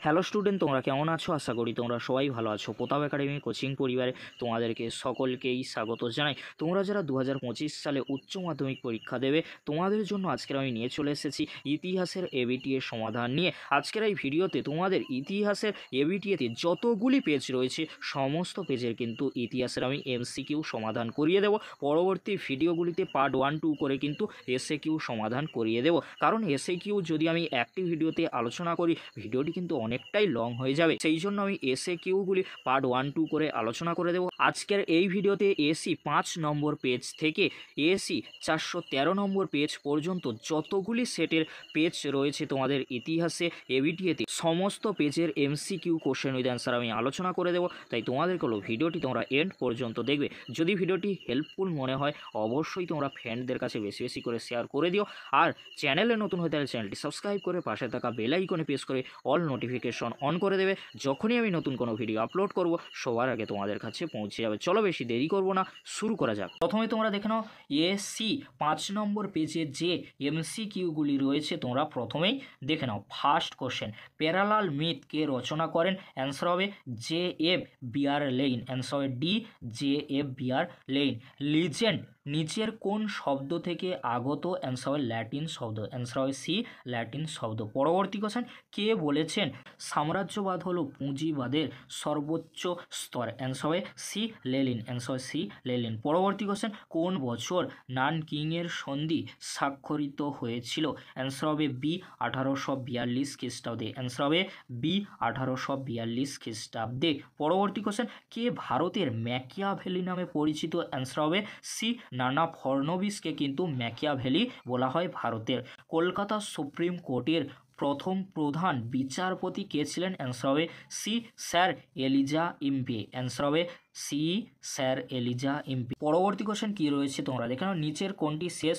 Hello student, তোমরা কেমন আছো? আশা করি তোমরা সবাই ভালো আছো। প্রতাপ একাডেমি কোচিং পরিবারে তোমাদেরকে সকলকেই স্বাগত জানাই। তোমরা যারা 2025 সালে উচ্চ মাধ্যমিক পরীক্ষা দেবে, তোমাদের জন্য আজকের আমি নিয়ে চলে এসেছি ইতিহাসের এবিটি এর সমাধান নিয়ে। আজকের এই ভিডিওতে তোমাদের ইতিহাসের এবিটিএতে যতগুলি পেজ রয়েছে সমস্ত পেজের কিন্তু ইতিহাসের আমি এমসিকিউ সমাধান করিয়ে দেব। পরবর্তী ভিডিওগুলিতে পার্ট 1, 2 করে কিন্তু এসএকিউ সমাধান করিয়ে দেব, কারণ এসএকিউ যদি আমি একটি ভিডিওতে আলোচনা করি ভিডিওটি কিন্তু অনেকটাই লং হয়ে যাবে। সেই জন্য আমি এসএকিউগুলি পার্ট 1, 2 করে আলোচনা করে দেব। আজকের এই ভিডিওতে এসি 5 নম্বর পেজ থেকে এসি 413 নম্বর পেজ পর্যন্ত যতগুলি সেটের পেজ রয়েছে তোমাদের ইতিহাসে এবিটিএতে সমস্ত পেজের এমসিকিউ কোশ্চেন উইথ অ্যান্সার আমি আলোচনা করে দেব। তাই তোমাদেরকে হলো ভিডিওটি তোমরা এন্ড পর্যন্ত দেখবে। যদি ভিডিওটি হেল্পফুল মনে হয় অবশ্যই তোমরা ফ্রেন্ডদের কাছে বেশি বেশি করে শেয়ার করে দিও। আর চ্যানেলে নতুন হয়ে থাকলে চ্যানেলটি সাবস্ক্রাইব করে পাশে থাকা বেল আইকনে প্রেস করে অল নোটিফিকেশন অন করে দেবে। যখনই আমি নতুন কোনো ভিডিও আপলোড করব সবার আগে তোমাদের কাছে পৌঁছে যাবে। চলো বেশি দেরি করব না, শুরু করা যাক। প্রথমে তোমরা দেখে নাও এসি 5 নম্বর পেজে যে এমসিকিউগুলি রয়েছে তোমরা প্রথমেই দেখে নাও। ফার্স্ট কোশ্চেন, প্যারালাল মিথ কে রচনা করেন? অ্যান্সার হবে জে এফ বিয়ারলেইন। অ্যান্সার হবে ডি, জে এফ বিয়ারলেইন। লিজেন্ড নিচের কোন শব্দ থেকে আগত? অ্যান্সার হবে ল্যাটিন শব্দ। অ্যান্সার হবে সি, ল্যাটিন শব্দ। পরবর্তী কোশ্চেন, কে বলেছেন সাম্রাজ্যবাদ হলো পুঁজিবাদের সর্বোচ্চ স্তর? অ্যান্সার হবে সি, লেনিন। অ্যান্সার হবে সি, লেনিন। পরবর্তী কোশ্চেন, কোন বছর নানকিংয়ের সন্ধি স্বাক্ষরিত হয়েছিল? অ্যান্সার হবে বি, 1842 খ্রিস্টাব্দে। অ্যান্সার হবে বি, 1842 খ্রিস্টাব্দে। পরবর্তী কোশ্চেন, কে ভারতের ম্যাকিয়াভেলি নামে পরিচিত? অ্যান্সার হবে সি, নানা ফড়নবিসকে কিন্তু ম্যাকিয়াভেলি বলা হয় ভারতের। কলকাতা সুপ্রিম কোর্টের প্রথম প্রধান বিচারপতি কে ছিলেন? অ্যান্সার হবে C, sir Elijah Impey. Answer হবে সি, স্যার এলিজা ইম্পে। পরবর্তী কোশ্চেন কি রয়েছে তোমরা দেখে নাও। নিচের কোনটি শেষ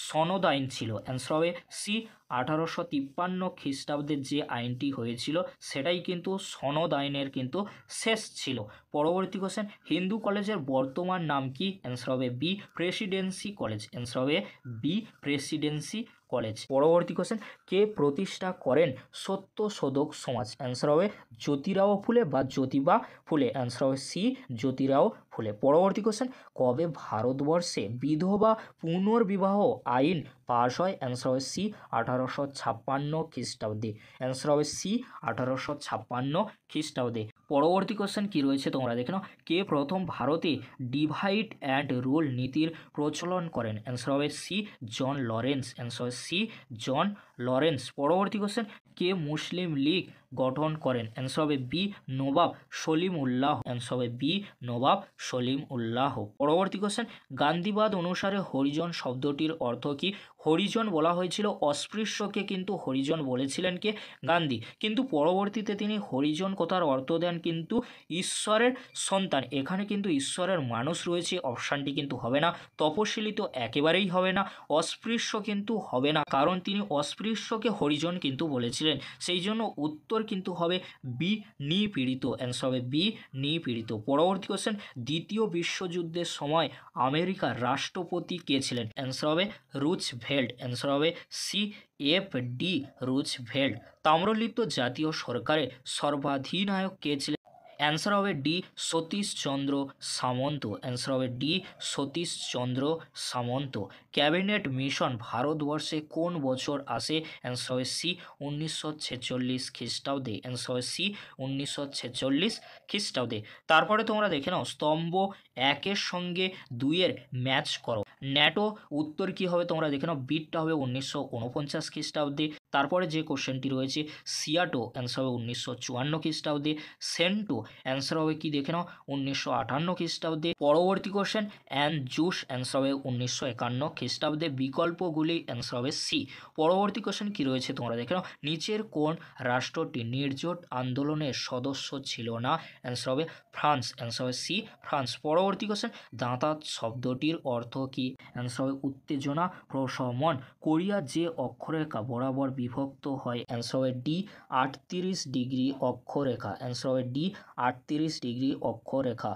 সনদ আইন ছিল? অ্যান্সার হবে সি, 1853 খ্রিস্টাব্দের যে আইনটি হয়েছিল সেটাই কিন্তু সনদ আইনের কিন্তু শেষ ছিল। পরবর্তী কোশ্চেন, হিন্দু কলেজের বর্তমান নাম কি? অ্যান্সার হবে বি, প্রেসিডেন্সি কলেজ। অ্যান্সার হবে বি, প্রেসিডেন্সি কলেজ। পরবর্তী কোশ্চেন, কে প্রতিষ্ঠা করেন সত্যশোধক সমাজ? অ্যান্সার হবে জ্যোতিরাও ফুলে বা জ্যোতিবা ফুলে। অ্যান্সার হবে সি, জ্যোতিরাও ফুলে। পরবর্তী কোশ্চেন, কবে ভারতবর্ষে বিধবা পুনর্বিবাহ আইন পাশ হয়? অ্যান্সার হবে সি, 1856 খ্রিস্টাব্দে। অ্যান্সার হবে সি, 1856 খ্রিস্টাব্দে। পরবর্তী কোশ্চেন কি রয়েছে তোমরা দেখে নাও। কে প্রথম ভারতে ডিভাইড অ্যান্ড রুল নীতির প্রচলন করেন? অ্যান্সার হবে সি, জন লরেন্স। অ্যান্সার হবে সি, জন লরেন্স। পরবর্তী কোশ্চেন, কে মুসলিম লীগ গঠন করেন? অ্যান্সার হবে বি, নবাব সলিম উল্লাহ। অ্যান্সার হবে বি, নবাব সলিম উল্লাহ। পরবর্তী কোশ্চেন, গান্ধীবাদ অনুসারে হরিজন শব্দটির অর্থ কি? হরিজন বলা হয়েছিল অস্পৃশ্যকে কিন্তু হরিজন বলেছিলেন কে? গান্ধী। কিন্তু পরবর্তীতে তিনি হরিজন কথার অর্থ দেন কিন্তু ঈশ্বরের সন্তান। এখানে কিন্তু ঈশ্বরের মানুষ রয়েছে, অপশানটি কিন্তু হবে না। তপশিলি তো একেবারেই হবে না। অস্পৃশ্য কিন্তু হবে না, কারণ তিনি অস্পৃশ্যকে হরিজন কিন্তু বলেছিলেন। সেই জন্য উত্তর কিন্তু হবে বি, নিপীড়িত। অ্যান্সার হবে বি, নিপীড়িত। পরবর্তী কোশ্চেন, দ্বিতীয় বিশ্বযুদ্ধের সময় আমেরিকার রাষ্ট্রপতি কে ছিলেন? অ্যান্সার হবে রুজভেল্ট। অ্যান্সার হবে C, F D Roosevelt. Tamralipta জাতীয় সরকারের সর্বাধিনায়ক কে ছিলেন? অ্যান্সার হবে ডি, সতীশচন্দ্র সামন্ত। অ্যান্সার হবে D, Satishchandra Samanta. Cabinet mission ভারতবর্ষে কোন বছর আসে? অ্যান্সার হবে সি, 1946 খ্রিস্টাব্দে। অ্যান্সার হবে সি, 1946 খ্রিস্টাব্দে। তারপরে তোমরা দেখে নাও স্তম্ভ 1-এর সঙ্গে 2-এর ম্যাচ করো। ন্যাটো উত্তর কি হবে তোমরা দেখে নাও। বিটটা হবে 1949 খ্রিস্টাব্দে। তারপরে যে কোশ্চেনটি রয়েছে সিয়াটো, অ্যান্সার হবে 1954 খ্রিস্টাব্দে। সেন্টো অ্যান্সার হবে কি দেখে নাও 1958 খ্রিস্টাব্দে। পরবর্তী কোশ্চেন অ্যানজুস, অ্যান্সার হবে 1951 খ্রিস্টাব্দে। বিকল্পগুলি অ্যান্সার হবে সি। পরবর্তী কোশ্চেন কি রয়েছে তোমরা দেখে নাও। নিচের কোন রাষ্ট্রটি নির্জোট আন্দোলনের সদস্য ছিল না? অ্যান্সার হবে ফ্রান্স। অ্যান্সার হবে সি, ফ্রান্স। পরবর্তী কোশ্চেন, দাঁতাত শব্দটির অর্থ কি? অ্যান্সার হবে উত্তেজনা প্রশমন। কোরিয়া যে অক্ষরেখা বরাবর বিভক্ত হয়? অ্যান্সার হবে ডি, 38 ডিগ্রি অক্ষরেখা। অ্যান্সার হবে ডি, 38 ডিগ্রি অক্ষরেখা।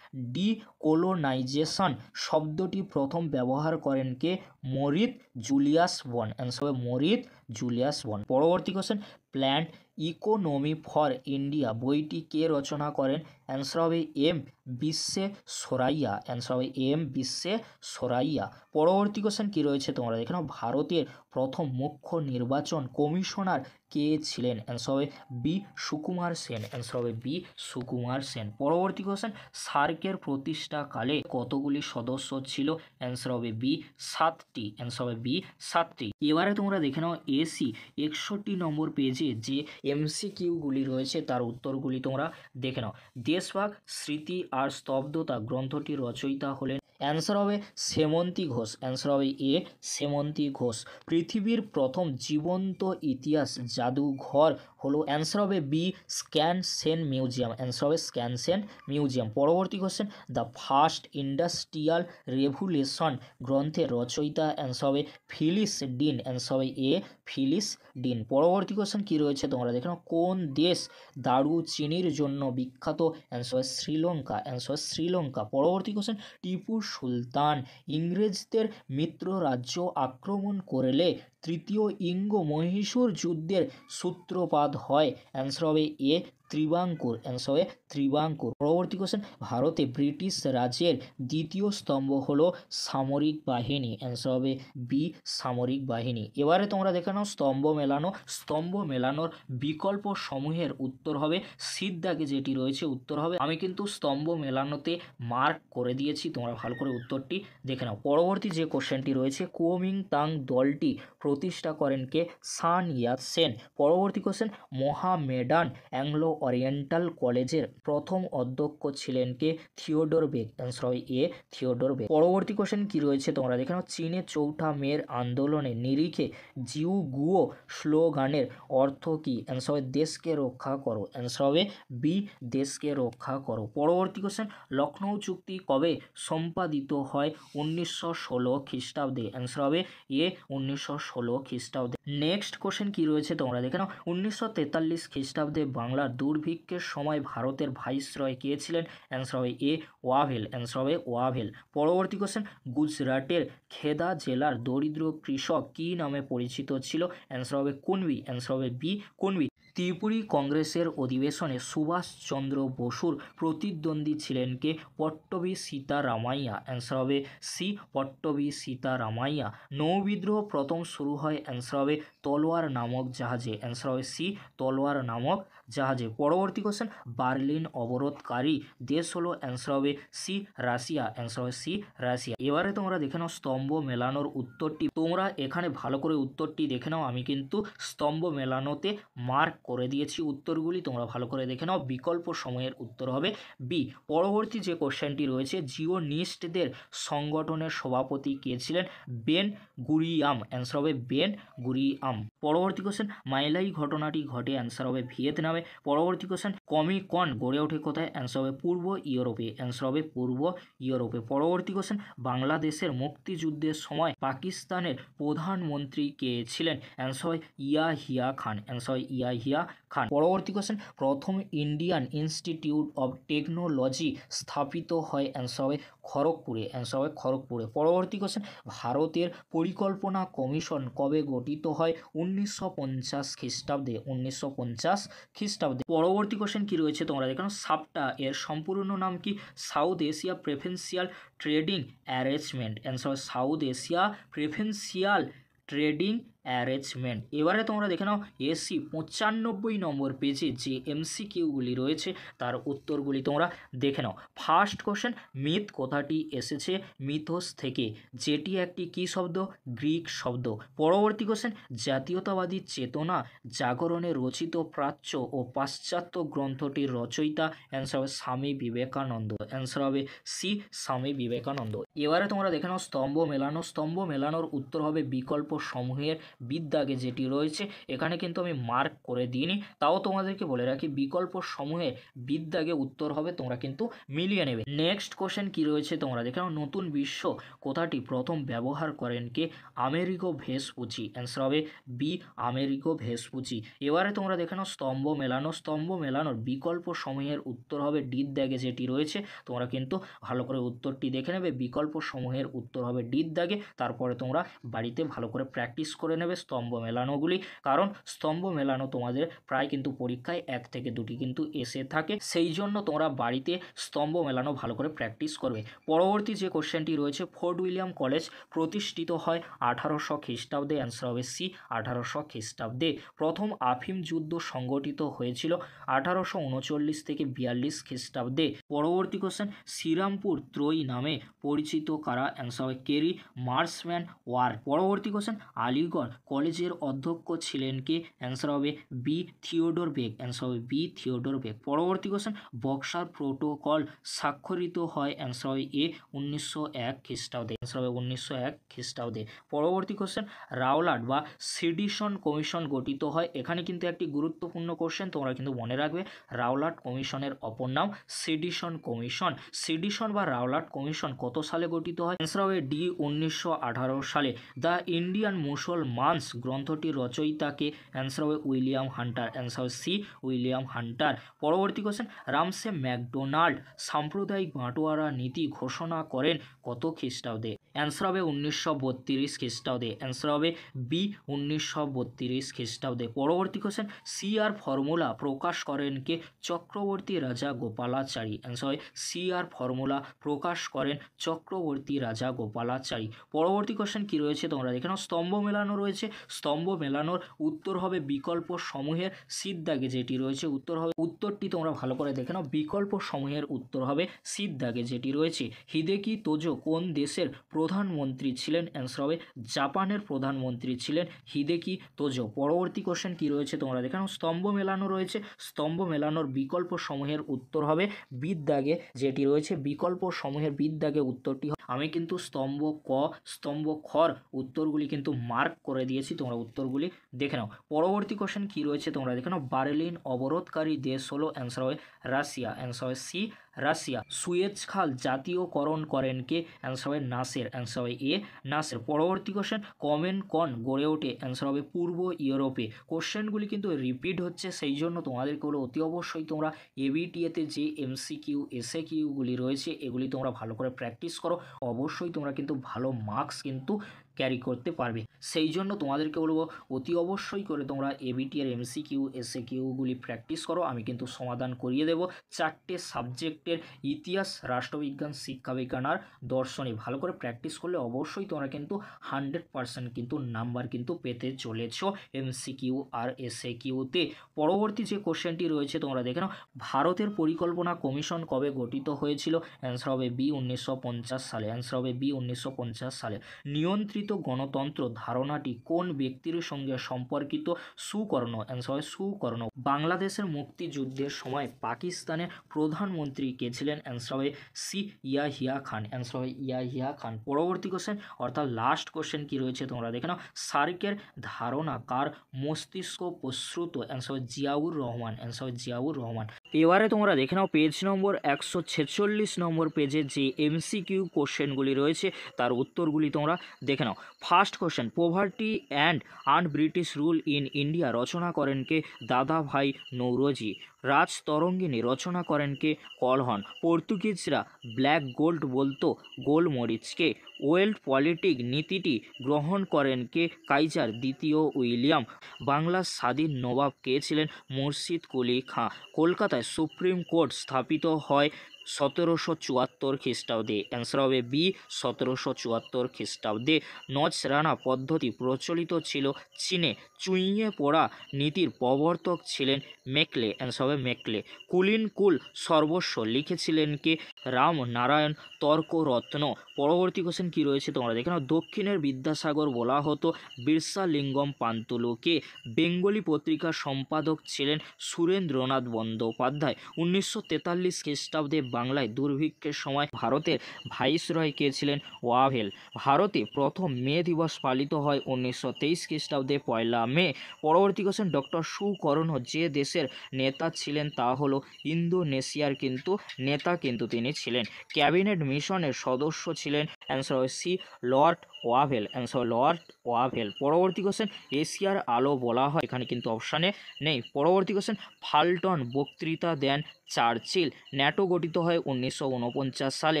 ডি কোলোনাইজেশন শব্দটি প্রথম ব্যবহার করেন কে? মরিস জুলিয়াস বন। অ্যান্সার হবে মরিস জুলিয়াস বন। পরবর্তী question, plant economy for India বইটি কে রচনা করেন? অ্যান্সার হবে এম বিশ্বেশ্বরাইয়া। অ্যান্সার হবে এম বিশ্বেশ্বরাইয়া। পরবর্তী কোশ্চেন কী রয়েছে তোমরা দেখে নাও, ভারতের প্রথম মুখ্য নির্বাচন কমিশনার কে ছিলেন? অ্যান্সার হবে বি সুকুমার সেন। অ্যান্সার হবে বি সুকুমার সেন। পরবর্তী কোশ্চেন, সার্কের প্রতিষ্ঠাকালে কতগুলি সদস্য ছিল? অ্যান্সার হবে বি 7টি। অ্যান্সার হবে বি 7টি। এবারে তোমরা দেখে নাও এসি 61 নম্বর পেজে যে এমসিকিউগুলি রয়েছে তার উত্তরগুলি তোমরা দেখে নাও। দেশভাগ স্মৃতি আর স্তব্ধতা গ্রন্থটির রচয়িতা হলেন? অ্যান্সার হবে সেমন্তী ঘোষ। অ্যান্সার হবে এ সেমন্তী ঘোষ। পৃথিবীর প্রথম জীবন্ত ইতিহাস জাদুঘর হলো? অ্যান্সার হবে বি স্ক্যানসেন মিউজিয়াম। অ্যান্সার হবে স্ক্যানসেন মিউজিয়াম। পরবর্তী question, the first industrial revolution গ্রন্থের রচয়িতা? অ্যান্সার হবে ফিলিস ডিন। অ্যান্সার হবে এ ফিলিস ডিন। পরবর্তী কোশ্চেন কী রয়েছে তোমরা দেখে নাও, কোন দেশ দারুচিনির জন্য বিখ্যাত? অ্যান্সার হবে শ্রীলঙ্কা। অ্যান্সার শ্রীলঙ্কা। পরবর্তী কোশ্চেন, টিপু সুলতান ইংরেজদের মিত্র রাজ্য আক্রমণ করলে তৃতীয় ইঙ্গ মহীশূর যুদ্ধের সূত্রপাত হয়? অ্যান্সার হবে এ ত্রিবাঙ্কুর। অ্যান্সার হবে ত্রিবাঙ্কুর। পরবর্তী কোশ্চেন, ভারতে ব্রিটিশ রাজের দ্বিতীয় স্তম্ভ হলো সামরিক বাহিনী? অ্যান্সার হবে বি সামরিক বাহিনী। এবারে তোমরা দেখে নাও স্তম্ভ মেলানো। স্তম্ভ মেলানোর বিকল্প সমূহের উত্তর হবে সিদ্ধাকে যেটি রয়েছে উত্তর হবে। আমি কিন্তু স্তম্ভ মেলানোতে মার্ক করে দিয়েছি, তোমরা ভালো করে উত্তরটি দেখে নাও। পরবর্তী যে কোশ্চেনটি রয়েছে, কুওমিন্টাং দলটি প্রতিষ্ঠা করেন কে? সান ইয়াত সেন। পরবর্তী কোশ্চেন, মোহামেডান অ্যাংলো ওরিয়েন্টাল কলেজের প্রথম অধ্যক্ষ ছিলেন কে? Theodore Beck. অ্যান্সার হবে এ থিওডর বেক। পরবর্তী কোশ্চেন কি রয়েছে তোমরা দেখে নাও, চীনে চৌঠা মের আন্দোলনের নিরিখে জিউ গুয়ো স্লোগানের অর্থ কী? অ্যান্সার হবে দেশকে রক্ষা করো। অ্যান্সার হবে বি দেশকে রক্ষা করো। পরবর্তী কোশ্চেন, লখনৌ চুক্তি কবে সম্পাদিত হয়? 1916 খ্রিস্টাব্দে। অ্যান্সার হবে এ 1916 খ্রিস্টাব্দে। নেক্সট কোশ্চেন কি রয়েছে তোমরা দেখে নাও, 1943 খ্রিস্টাব্দে বাংলার দুর্ভিক্ষের সময় ভারতের ভাইসরয় কে ছিলেন? অ্যান্সার হবে এ ওয়াভেল। অ্যান্সার হবে ওয়াভেল। পরবর্তী কোশ্চেন, গুজরাটের খেদা জেলার দরিদ্র কৃষক কী নামে পরিচিত ছিল? অ্যান্সার হবে কুনবি। অ্যান্সার হবে বি কুনবি। ত্রিপুরী কংগ্রেসের অধিবেশনে সুভাষচন্দ্র বসুর প্রতিদ্বন্দ্বী ছিলেন কে? পট্টবী সীতারামাইয়া। অ্যান্সার হবে সি পট্টবী সীতারামাইয়া। নৌবিদ্রোহ প্রথম শুরু হয়? অ্যান্সার হবে তলোয়ার নামক জাহাজে। অ্যান্সার হবে সি তলোয়ার নামক জাহাজে। পরবর্তী কোশ্চেন, বার্লিন অবরোধকারী দেশ হলো? অ্যান্সার হবে সি রাশিয়া। অ্যান্সার হবে সি রাশিয়া। এবারে তোমরা দেখে নাও স্তম্ভ মেলানোর উত্তরটি। তোমরা এখানে ভালো করে উত্তরটি দেখে নাও, আমি কিন্তু স্তম্ভ মেলানোতে মার্ক করে দিয়েছি উত্তরগুলি, তোমরা ভালো করে দেখে নাও। বিকল্প সময়ের উত্তর হবে বি। পরবর্তী যে কোশ্চেনটি রয়েছে, জিওনিস্টদের সংগঠনের সভাপতি কে ছিলেন? Ben Gurion. অ্যান্সার হবে বেন গুরিয়াম। পরবর্তী কোশ্চেন, মাইলাই ঘটনাটি ঘটে? অ্যান্সার হবে ভিয়েতনামে। পরবর্তী কোশ্চেন, কমিকন গড়ে ওঠে কোথায়? অ্যান্সার হবে পূর্ব ইউরোপে। অ্যান্সার হবে পূর্ব ইউরোপে। পরবর্তী কোশ্চেন, বাংলাদেশের মুক্তিযুদ্ধের সময় পাকিস্তানের প্রধানমন্ত্রী কে ছিলেন? অ্যান্সার হয় ইয়াহিয়া খান। অ্যান্সার হয় ইয়াহিয়া খান। পরবর্তী কোশ্চেন, প্রথম ইন্ডিয়ান ইনস্টিটিউট অব টেকনোলজি স্থাপিত হয়? অ্যান্সার হবে খড়গপুরে। অ্যান্সার হবে খড়গপুরে। পরবর্তী কোশ্চেন, ভারতের পরিকল্পনা কমিশন কবে গঠিত হয়? 1950 খ্রিস্টাব্দে। 1950 খ্রিস্টাব্দে। পরবর্তী কোশ্চেন কি রয়েছে তোমরা দেখো, সাপটা এর সম্পূর্ণ নাম কি? South Asia preferential trading arrangement. Answer south Asia preferential trading arrangement. এবারে তোমরা দেখে নাও এসি 95 নম্বর পেজে যে এমসিকিউগুলি রয়েছে তার উত্তরগুলি তোমরা দেখে নাও। ফার্স্ট কোশ্চেন, মিথ কথাটি এসেছে মিথোস থেকে, যেটি একটি কী শব্দ? গ্রিক শব্দ। পরবর্তী কোশ্চেন, জাতীয়তাবাদী চেতনা জাগরণে রচিত প্রাচ্য ও পাশ্চাত্য গ্রন্থটির রচয়িতা? অ্যান্সার হবে স্বামী বিবেকানন্দ। অ্যান্সার হবে সি স্বামী বিবেকানন্দ। এবারে তোমরা দেখে নাও স্তম্ভ মেলানো। স্তম্ভ মেলানোর উত্তর হবে বিকল্প সমূহের বিদ্যাগে যেটি রয়েছে, এখানে কিন্তু আমি মার্ক করে দিইনি, তাও তোমাদেরকে বলে রাখি বিকল্প সমূহের বিদ্যাগে উত্তর হবে, তোমরা কিন্তু মিলিয়ে নেবে। নেক্সট কোশ্চেন কি রয়েছে তোমরা দেখে নাও, নতুন বিশ্ব কথাটি প্রথম ব্যবহার করেন কে? Amerigo Vespucci. অ্যান্সার হবে বি আমেরিগো ভেসপুচি। এবারে তোমরা দেখে নাও স্তম্ভ মেলানো। স্তম্ভ মেলানোর বিকল্প সমূহের উত্তর হবে ডির দাগে যেটি রয়েছে, তোমরা কিন্তু ভালো করে উত্তরটি দেখে নেবে। বিকল্প বিকল্প সমূহের উত্তর হবে ডির দাগে। তারপরে তোমরা বাড়িতে ভালো করে প্র্যাকটিস করে নেবে স্তম্ভ মেলানোগুলি, কারণ স্তম্ভ মেলানো তোমাদের প্রায় কিন্তু পরীক্ষায় 1 থেকে 2টি কিন্তু এসে থাকে, সেই জন্য তোমরা বাড়িতে স্তম্ভ মেলানো ভালো করে প্র্যাকটিস করবে। পরবর্তী যে কোশ্চেনটি রয়েছে, ফোর্ট উইলিয়াম কলেজ প্রতিষ্ঠিত হয় 1800 খ্রিস্টাব্দে, অ্যান্সার হবে সি 1800 খ্রিস্টাব্দে। প্রথম আফিম যুদ্ধ সংগঠিত হয়েছিল 1839 থেকে 42 খ্রিস্টাব্দে। পরবর্তী কোশ্চেন, শ্রীরামপুর ত্রয়ী নামে পরিচিত কারা, অ্যান্সার হবে কেরি মার্সম্যান ওয়ার। পরবর্তী কোশ্চেন, আলিগড় কলেজের অধ্যক্ষ ছিলেন কে, অ্যান্সার হবে বি থিওডোর বেগ, অ্যান্সার হবে বি থিওডোর বেগ। পরবর্তী কোশ্চেন, বক্সার প্রোটোকল স্বাক্ষরিত হয়, অ্যান্সার হবে এ 1901 খ্রিস্টাব্দে, অ্যান্সার হবে 1901 খ্রিস্টাব্দে। পরবর্তী কোশ্চেন, রাওলাট বা সেডিশন কমিশন গঠিত হয়। এখানে কিন্তু একটি গুরুত্বপূর্ণ কোশ্চেন, তোমরা কিন্তু মনে রাখবে, রাওলাট কমিশনের অপর নাম সেডিশন কমিশন। সেডিশন বা রাওলাট কমিশন কত সালে গঠিত হয়, অ্যান্সার হবে ডি 1918 সালে। দ্য ইন্ডিয়ান মুসলমানস গ্রন্থটির রচয়িতাকে, অ্যান্সার হবে উইলিয়াম হান্টার, অ্যান্সার হবে সি উইলিয়াম হান্টার। পরবর্তী কোশ্চেন, রামসে ম্যাকডোনাল্ড সাম্প্রদায়িক বাঁটোয়ারা নীতি ঘোষণা করেন কত খ্রিস্টাব্দে, অ্যান্সার হবে 1932 খ্রিস্টাব্দে, অ্যান্সার হবে বি 1932 খ্রিস্টাব্দে। পরবর্তী কোশ্চেন, সিআর ফর্মুলা প্রকাশ করেন কে, চক্রবর্তী রাজা গোপালাচারী, অ্যান্সার হয় সিআর ফর্মুলা প্রকাশ করেন চক্রবর্তী রাজা গোপালাচারী। পরবর্তী কোশ্চেন কি রয়েছে তোমরা দেখে নাও, স্তম্ভ মেলানো রয়েছে, স্তম্ভ মেলানোর উত্তর হবে বিকল্প সমূহের সিদ্ধাগে যেটি রয়েছে উত্তর হবে, উত্তরটি তোমরা ভালো করে দেখে নাও, বিকল্প সমূহের উত্তর হবে সিদ্ধাগে যেটি রয়েছে। হিদেকি তোজো কোন দেশের প্রধানমন্ত্রী ছিলেন, অ্যান্সার হবে জাপানের প্রধানমন্ত্রী ছিলেন হিদেকি তোজো। পরবর্তী কোশ্চেন কি রয়েছে তোমরা দেখে নাও, স্তম্ভ মেলানো রয়েছে, স্তম্ভ মেলানোর বিকল্প সমূহের উত্তর হবে বিদ্যাগে যেটি রয়েছে, বিকল্প সমূহের বিদ্যাগে উত্তরটি। আমি কিন্তু স্তম্ভ ক স্তম্ভ খর উত্তরগুলি কিন্তু মার্ক করে দিয়েছি, তোমরা উত্তরগুলি দেখে নাও। পরবর্তী কোশ্চেন কি রয়েছে তোমরা দেখে নাও, বার্লিন অবরোধকারী দেশ হলো, অ্যান্সার হবে রাশিয়া, অ্যান্সার হবে সি রাশিয়া। সুয়েজ খাল জাতীয়করণ করেন কে, অ্যান্সার হবে নাসের, অ্যান্সার হবে এ নাসের। পরবর্তী কোশ্চেন, কমেন কন গড়ে ওঠে, অ্যান্সার হবে পূর্ব ইউরোপে। কোশ্চেনগুলি কিন্তু রিপিট হচ্ছে, সেই জন্য তোমাদেরকে হলো অতি অবশ্যই তোমরা এবিটিএতে যে এমসিকিউ এসএ কিউগুলি রয়েছে এগুলি তোমরা ভালো করে প্র্যাকটিস করো, অবশ্যই তোমরা কিন্তু ভালো মার্কস কিন্তু ক্যারি করতে পারবে। সেই জন্য তোমাদেরকে বলবো অতি অবশ্যই করে তোমরা এবিটি এর এমসিকিউ এসএ কিউগুলি প্র্যাকটিস করো, আমি কিন্তু সমাধান করিয়ে দেব। 4টে সাবজেক্টের ইতিহাস, রাষ্ট্রবিজ্ঞান, শিক্ষাবিজ্ঞান আর দর্শনে ভালো করে প্র্যাকটিস করলে অবশ্যই তোমরা কিন্তু 100% কিন্তু নাম্বার কিন্তু পেতে চলেছ এমসিকিউ আর এসএ কিউতে। পরবর্তী যে কোশ্চেনটি রয়েছে তোমরা দেখে নাও, ভারতের পরিকল্পনা কমিশন কবে গঠিত হয়েছিল, অ্যান্সার হবে বি 1950 সালে, অ্যান্সার হবে বি 1950 সালে। নিয়ন্ত্রিত গণতন্ত্র ধারণাটি কোন ব্যক্তির সঙ্গে সম্পর্কিত, সুকর্ণ, অ্যান্সার হয় সুকর্ণ। বাংলাদেশের মুক্তিযুদ্ধের সময় পাকিস্তানের প্রধানমন্ত্রী কে ছিলেন, অ্যান্সার হবে সি ইয়াহিয়া খান, অ্যান্সার হবে ইয়াহিয়া খান। পরবর্তী কোশ্চেন অর্থাৎ লাস্ট কোশ্চেন কি রয়েছে তোমরা দেখে নাও, সার্কের ধারণা কার মস্তিষ্ক প্রসূত, অ্যান্সার হবে জিয়াউর রহমান, অ্যান্সার হবে জিয়াউর রহমান। এবারে তোমরা দেখে নাও পেজ নম্বর 146 নম্বর পেজে যে এমসিকিউ কোশ্চেনগুলি রয়েছে তার উত্তরগুলি তোমরা দেখে নাও। First question, poverty and un British rule in India রচনা করেন কে, দাদা ভাই নৌরোজি। রাজতরঙ্গিনী রচনা করেন কে, কলহন। পর্তুগিজরা ব্ল্যাক গোল্ড বলতো গোলমরিচকে। ওয়েল্ড পলিটিক নীতিটি গ্রহণ করেন কে, কাইজার দ্বিতীয় উইলিয়াম। বাংলার স্বাধীন নবাব কে ছিলেন, মুর্শিদ কুলি খাঁ। কলকাতায় সুপ্রিম কোর্ট স্থাপিত হয় 1774 খ্রিস্টাব্দে, অ্যান্সার হবে বি 1774 খ্রিস্টাব্দে। নজরানা পদ্ধতি প্রচলিত ছিল চীনে। চুইয়ে পড়া নীতির প্রবর্তক ছিলেন মেকলে, অ্যান্সার হবে মেকলে। কুলীন কুল সর্বস্ব লিখেছিলেন কে, রামনারায়ণ তর্করত্ন। পরবর্তী কোশ্চেন কি রয়েছে তোমরা দেখে নাও, দক্ষিণের বিদ্যাসাগর বলা হতো বিরসালিঙ্গম পান্তুলুকে। বেঙ্গলি পত্রিকার সম্পাদক ছিলেন সুরেন্দ্রনাথ বন্দ্যোপাধ্যায়। 1943 খ্রিস্টাব্দে বাংলায় দুর্ভিক্ষের সময় ভারতের ভাইসরয় কে ছিলেন, ওয়াভেল। ভারতে প্রথম মে দিবস পালিত হয় 1923 খ্রিস্টাব্দে 1 মে। পরবর্তী কোশ্চেন, ডক্টর সুকর্ণ যে দেশের নেতা ছিলেন তা হলো ইন্দোনেশিয়ার কিন্তু নেতা কিন্তু তিনি ছিলেন। ক্যাবিনেট মিশনের সদস্য ছিলেন, অ্যান্সার হয় C lord Wavell, answer lord Wavell. পরবর্তী কোশ্চেন, এশিয়ার আলো বলা হয়, এখানে কিন্তু অপশানে নেই। পরবর্তী কোশ্চেন, ফাল্টন বক্তৃতা দেন চার্চিল। ন্যাটো গঠিত হয় 1949 সালে।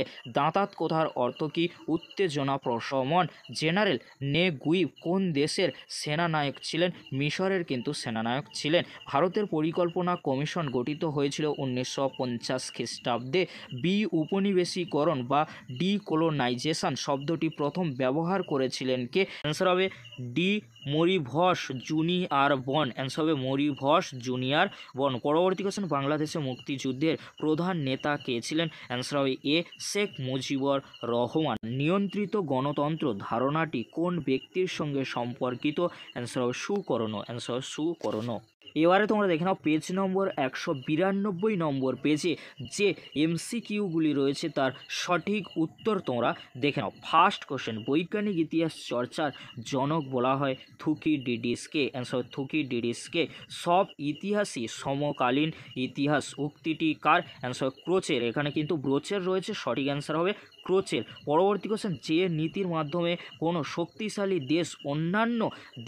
দাঁতাত কথার অর্থ কী? উত্তেজনা প্রশমন। জেনারেল নেগুইভ কোন দেশের সেনানায়ক ছিলেন? মিশরের কিন্তু সেনানায়ক ছিলেন। ভারতের পরিকল্পনা কমিশন গঠিত হয়েছিল 1950 খ্রিস্টাব্দে। উপনিবেশীকরণ বা ডিকোলোনাইজেশন শব্দটি প্রথম ব্যবহার করেছিলেন কে? অ্যান্সার হবে ডি মরিভস জুনিয়র বন। অ্যান্সার হবে মরিভস জুনিয়র বন। পরবর্তী কোশ্চেন, বাংলাদেশে মুক্তিযুদ্ধের প্রধান নেতা কে ছিলেন? অ্যান্সার হবে এ শেখ মুজিবুর রহমান। নিয়ন্ত্রিত গণতন্ত্র ধারণাটি কোন ব্যক্তির সঙ্গে সম্পর্কিত? অ্যান্সার হবে সুকর্ণ। অ্যান্সার হবে সুকর্ণ। এবারে তোমরা দেখে নাও পেজ নম্বর 192 নম্বর পেজে যে এমসিকিউগুলি রয়েছে তার সঠিক উত্তর তোমরা দেখে নাও। ফার্স্ট কোশ্চেন, বৈজ্ঞানিক ইতিহাস চর্চার জনক বলা হয় থুকিডিডিসকে। অ্যান্সার থুকিডিডিসকে। সব ইতিহাসই সমকালীন ইতিহাস উক্তিটি কার? অ্যান্সার ক্রোচের। এখানে কিন্তু ব্রোচের রয়েছে, সঠিক অ্যান্সার হবে ক্রোচের। পরবর্তী কোশ্চেন, যে নীতির মাধ্যমে কোনো শক্তিশালী দেশ অন্যান্য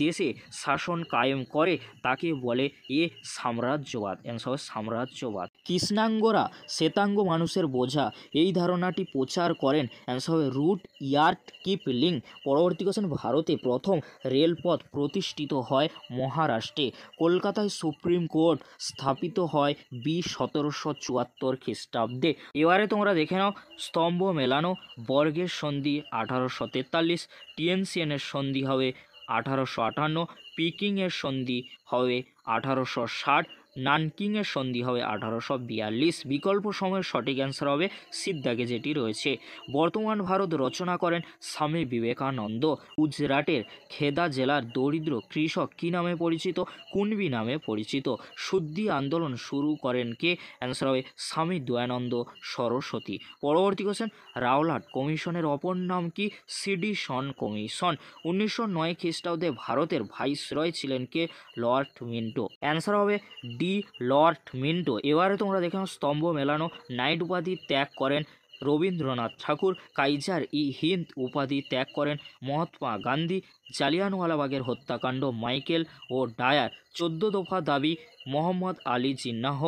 দেশে শাসন কায়েম করে তাকে বলে এ সাম্রাজ্যবাদ। অ্যান্সার সাম্রাজ্যবাদ। কৃষ্ণাঙ্গরা শ্বেতাঙ্গ মানুষের বোঝা, এই ধারণাটি প্রচার করেন। অ্যান্সার হবে রুডইয়ার্ড কিপলিং। পরবর্তী কোশ্চেন, ভারতে প্রথম রেলপথ প্রতিষ্ঠিত হয় মহারাষ্ট্রে। কলকাতায় সুপ্রিম কোর্ট স্থাপিত হয় 1774 খ্রিস্টাব্দে। এবারে তোমরা দেখে নাও স্তম্ভ মেলানো, বর্গের সন্ধি 1843, টিয়েনসিয়ানের সন্ধি হবে 1858, পিকিংয়ের সন্ধি হবে 1860, নানকিংয়ের সন্ধি হবে 1842। বিকল্প সময়ের সঠিক অ্যান্সার হবে সিদ্ধাকে যেটি রয়েছে। বর্তমান ভারত রচনা করেন স্বামী বিবেকানন্দ। গুজরাটের খেদা জেলার দরিদ্র কৃষক কী নামে পরিচিত? কুণবি নামে পরিচিত। শুদ্ধি আন্দোলন শুরু করেন কে? অ্যান্সার হবে স্বামী দয়ানন্দ সরস্বতী। পরবর্তী কোশ্চেন, রাওলাট কমিশনের অপর নাম কি? Sedition commission. 1909 খ্রিস্টাব্দে ভারতের ভাইসরয় ছিলেন কে? Lord Minto. অ্যান্সার হবে ডি লর্ড মিন্টো। এবারে তোমরা দেখে নাও স্তম্ভ মেলানো, নাইট উপাধি ত্যাগ করেন রবীন্দ্রনাথ ঠাকুর। কাইজার ই হিন্দ উপাধি ত্যাগ করেন মহাত্মা গান্ধী। জালিয়ানওয়ালাবাগের হত্যাকাণ্ড মাইকেল ও ডায়ার। 14 দফা দাবি মোহাম্মদ আলী জিন্নাহ।